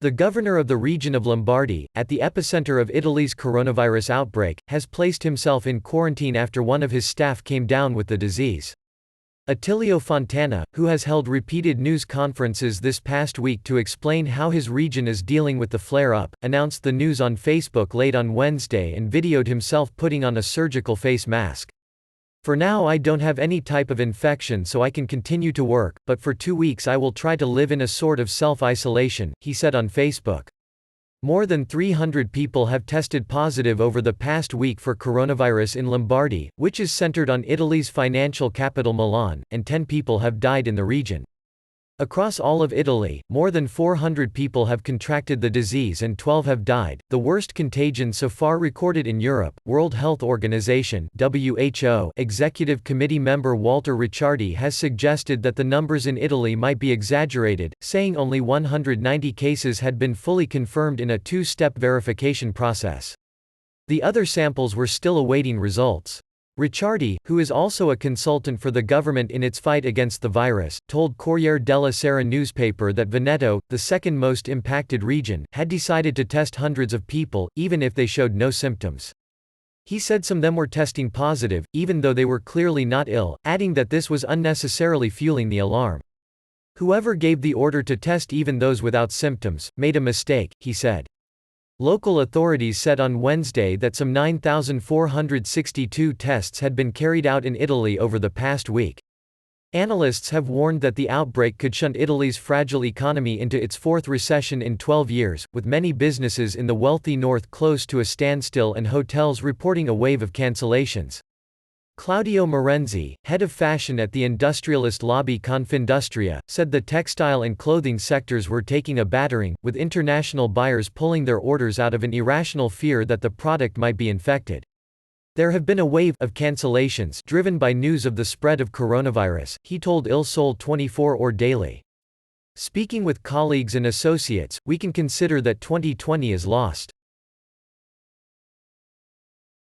The governor of the region of Lombardy, at the epicenter of Italy's coronavirus outbreak, has placed himself in quarantine after one of his staff came down with the disease. Attilio Fontana, who has held repeated news conferences this past week to explain how his region is dealing with the flare-up, announced the news on Facebook late on Wednesday and videoed himself putting on a surgical face mask. "For now I don't have any type of infection so I can continue to work, but for 2 weeks I will try to live in a sort of self-isolation," he said on Facebook. More than 300 people have tested positive over the past week for coronavirus in Lombardy, which is centered on Italy's financial capital Milan, and 10 people have died in the region. Across all of Italy, more than 400 people have contracted the disease and 12 have died, the worst contagion so far recorded in Europe. World Health Organization (WHO) Executive Committee member Walter Ricciardi has suggested that the numbers in Italy might be exaggerated, saying only 190 cases had been fully confirmed in a two-step verification process. The other samples were still awaiting results. Ricciardi, who is also a consultant for the government in its fight against the virus, told Corriere della Sera newspaper that Veneto, the second most impacted region, had decided to test hundreds of people, even if they showed no symptoms. He said some of them were testing positive, even though they were clearly not ill, adding that this was unnecessarily fueling the alarm. "Whoever gave the order to test even those without symptoms, made a mistake," he said. Local authorities said on Wednesday that some 9,462 tests had been carried out in Italy over the past week. Analysts have warned that the outbreak could shunt Italy's fragile economy into its fourth recession in 12 years, with many businesses in the wealthy north close to a standstill and hotels reporting a wave of cancellations. Claudio Marenzi, head of fashion at the industrialist lobby Confindustria, said the textile and clothing sectors were taking a battering, with international buyers pulling their orders out of an irrational fear that the product might be infected. "There have been a wave of cancellations driven by news of the spread of coronavirus," he told Il Sole 24 Ore Daily. Speaking with colleagues and associates, "We can consider that 2020 is lost.